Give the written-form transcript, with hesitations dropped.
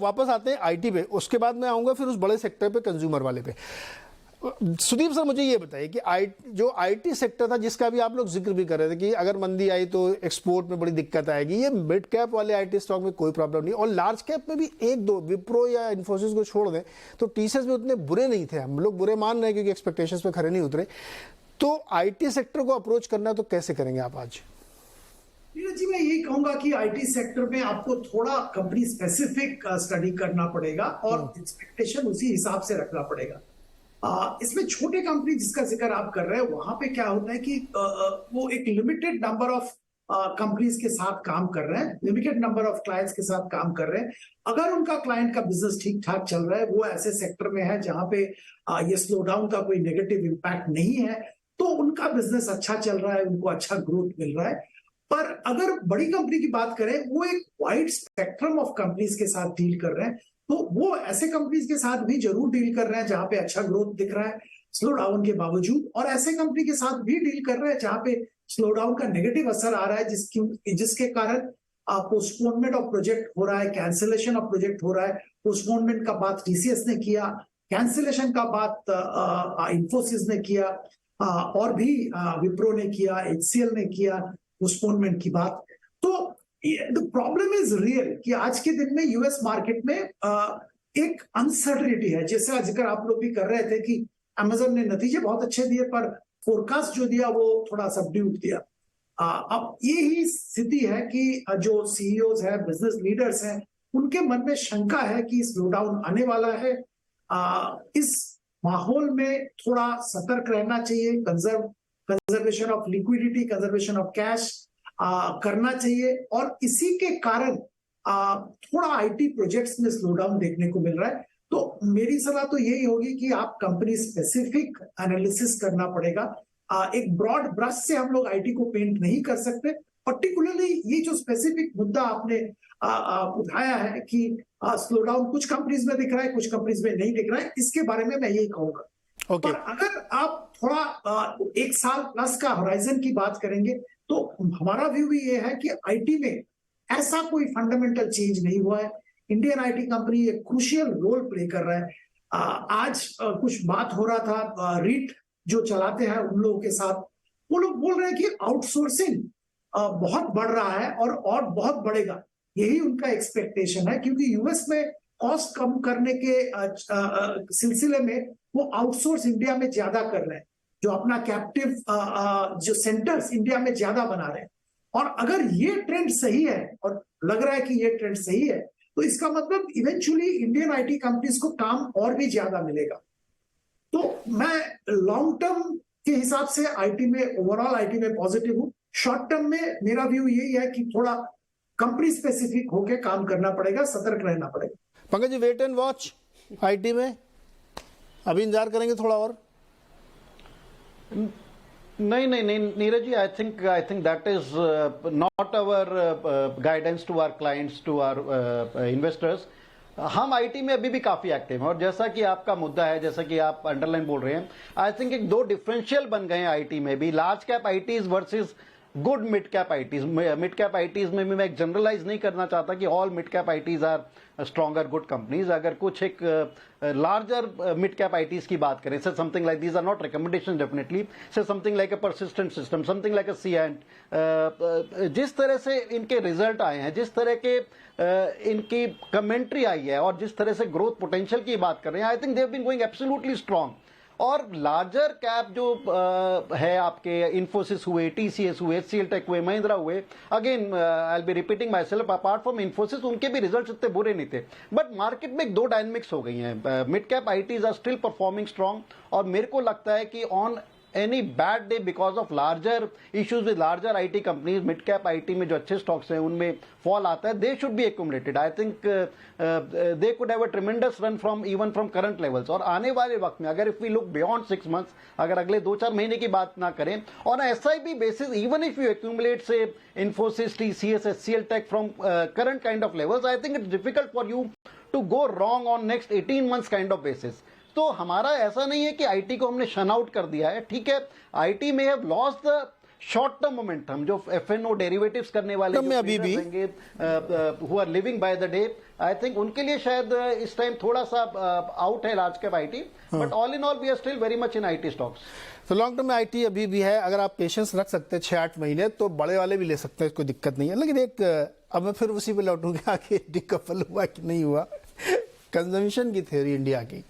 वापस आते हैं आईटी पे, उसके बाद मैं आऊंगा फिर उस बड़े सेक्टर पे, कंज्यूमर वाले पे। सुदीप सर, मुझे ये बताइए कि जो आईटी सेक्टर था जिसका भी आप लोग जिक्र भी कर रहे थे कि अगर मंदी आई तो एक्सपोर्ट में बड़ी दिक्कत आएगी, ये मिड कैप वाले आईटी स्टॉक में कोई प्रॉब्लम नहीं, और लार्ज कैप में भी एक दो, विप्रो या इन्फोसिस को छोड़ दें तो टीसीएस में उतने बुरे नहीं थे। हम लोग बुरे मान रहे हैं क्योंकि एक्सपेक्टेशंस पे खरे नहीं उतरे। तो आईटी सेक्टर को अप्रोच करना है तो कैसे करेंगे आप आज? नीरज जी, मैं यही कहूंगा कि आईटी सेक्टर में आपको थोड़ा कंपनी स्पेसिफिक स्टडी करना पड़ेगा और एक्सपेक्टेशन उसी हिसाब से रखना पड़ेगा। इसमें छोटे कंपनी जिसका जिक्र आप कर रहे हैं, वहां पे क्या होता है कि वो एक लिमिटेड नंबर ऑफ कंपनीज के साथ काम कर रहे हैं, लिमिटेड नंबर ऑफ क्लाइंट्स के साथ काम कर रहे हैं। अगर उनका क्लाइंट का बिजनेस ठीक ठाक चल रहा है, वो ऐसे सेक्टर में है जहां पे ये स्लो डाउन का कोई नेगेटिव इंपैक्ट नहीं है, तो उनका बिजनेस अच्छा चल रहा है, उनको अच्छा ग्रोथ मिल रहा है। पर अगर बड़ी कंपनी की बात करें, वो एक वाइड स्पेक्ट्रम ऑफ कंपनीज के साथ डील कर रहे हैं, तो वो ऐसे कंपनीज के साथ भी जरूर डील कर रहे हैं जहां पे अच्छा ग्रोथ दिख रहा है स्लो डाउन के बावजूद, और ऐसे कंपनी के साथ भी डील कर रहे हैं जहां पे स्लो डाउन का नेगेटिव असर आ रहा है, जिसके कारण पोस्टपोनमेंट ऑफ प्रोजेक्ट हो रहा है, कैंसिलेशन ऑफ प्रोजेक्ट हो रहा है। पोस्टपोनमेंट का बात टीसीएस ने किया, कैंसिलेशन का बात इन्फोसिस ने किया, और भी विप्रो ने किया, एचसीएल ने किया पोस्टपोनमेंट की बात। तो द प्रॉब्लम इज रियल कि आज के दिन में यूएस मार्केट में एक अनसर्टेनिटी है, जैसा जिक्र आप लोग भी कर रहे थे कि अमेजन ने नतीजे बहुत अच्छे दिए पर फोरकास्ट जो दिया वो थोड़ा सबड्यूट दिया। अब यही स्थिति है कि जो सीईओज है, बिजनेस लीडर्स हैं, उनके मन में शंका है कि स्लो डाउन आने वाला है। इस माहौल में थोड़ा सतर्क रहना चाहिए, conservation of liquidity, conservation of cash करना चाहिए, और इसी के कारण थोड़ा आईटी प्रोजेक्ट्स में स्लो डाउन देखने को मिल रहा है। तो मेरी सलाह तो यही होगी कि आप कंपनी स्पेसिफिक एनालिसिस करना पड़ेगा। एक ब्रॉड ब्रश से हम लोग आईटी को पेंट नहीं कर सकते। पर्टिकुलरली ये जो स्पेसिफिक मुद्दा आपने उठाया है कि स्लो डाउन कुछ कंपनीज में दिख रहा है, कुछ कंपनीज में नहीं दिख रहा है, इसके बारे में मैं यही कहूंगा। पर अगर आप थोड़ा एक साल प्लस का होराइजन की बात करेंगे तो हमारा व्यू भी ये है कि आईटी में ऐसा कोई फंडामेंटल चेंज नहीं हुआ है। इंडियन आईटी कंपनी एक क्रूशियल रोल प्ले कर रहा है। आज कुछ बात हो रहा था रीट जो चलाते हैं उन लोगों के साथ, वो लोग बोल रहे हैं कि आउटसोर्सिंग बहुत बढ़ रहा है और बहुत बढ़ेगा, यही उनका एक्सपेक्टेशन है, क्योंकि यूएस में कॉस्ट कम करने के सिलसिले में वो आउटसोर्स इंडिया में ज्यादा कर रहे हैं, जो अपना कैप्टिव जो सेंटर्स इंडिया में ज्यादा बना रहे हैं। और अगर ये ट्रेंड सही है, और लग रहा है कि ये ट्रेंड सही है, तो इसका मतलब इवेंचुअली इंडियन आईटी कंपनीज को काम और भी ज्यादा मिलेगा। तो मैं लॉन्ग टर्म के हिसाब से आईटी में, ओवरऑल आईटी में पॉजिटिव हूं। शॉर्ट टर्म में मेरा व्यू यही है कि थोड़ा कंपनी स्पेसिफिक होकर काम करना पड़ेगा, सतर्क रहना पड़ेगा। Pankaj ji, wait and watch IT में अभी इंतजार करेंगे थोड़ा और? नहीं Neeraj ji, I think that is not our guidance to our clients, to our investors. हम आईटी में अभी भी काफी एक्टिव हैं, और जैसा कि आपका मुद्दा है, जैसा कि आप अंडरलाइन बोल रहे हैं, आई थिंक एक दो डिफरेंशियल बन गए हैं आईटी में भी, large cap ITs versus good mid cap ITs. Mid cap ITs में भी मैं एक जनरलाइज नहीं करना चाहता कि all mid cap ITs are stronger good companies. अगर कुछ एक लार्जर मिड कैप आईटीज की बात करें, say something like, these are not recommendation definitely, say something like a persistent system, something like a Cyient, जिस तरह से इनके रिजल्ट आए हैं, जिस तरह के इनकी कमेंट्री आई है, और जिस तरह से ग्रोथ पोटेंशियल की बात कर रहे हैं, I think they have been going absolutely strong. और लार्जर कैप जो है आपके, इन्फोसिस हुए, टीसीएस हुए, एचसीएल टेक हुए, महिंद्रा हुए, again I will be repeating my self, apart from Infosys उनके भी रिजल्ट्स इतने बुरे नहीं थे। बट मार्केट में एक दो डायनेमिक्स हो गई हैं। Mid cap ITs are still performing strong, और मेरे को लगता है कि on any bad day because of larger issues with larger IT companies, mid cap IT में जो अच्छे स्टॉक्स हैं उनमें फॉल आता है, they should be accumulated. I think they could have a tremendous run from even from current levels. और आने वाले वक्त में अगर if we look beyond 6 months, अगर अगले 2-4 महीने की बात ना करें, on a SIP basis, even if you accumulate say Infosys, TCS, HCL Tech from current kind of levels, I think it's difficult for you to go wrong on next 18 months kind of basis. तो हमारा ऐसा नहीं है कि IT को हमने शन out कर दिया है, ठीक है, आईटी में have lost the short term momentum जो FNO डेरिवेटिव्स करने वाले में अभी भी who are living by the day, I think उनके लिए शायद इस टाइम थोड़ा सा आउट है large cap IT, but all in all we are still very much in IT stocks. तो लॉन्ग टर्म में आईटी अभी भी है, अगर आप पेशेंस रख सकते हैं 6-8 महीने तो बड़े वाले भी ले सकते हैं, कोई दिक्कत नहीं है। लेकिन एक अब मैं फिर उसी पे लौटूंगा कि डिकपल हुआ कि नहीं हुआ, कंजम्पशन की थ्योरी इंडिया की,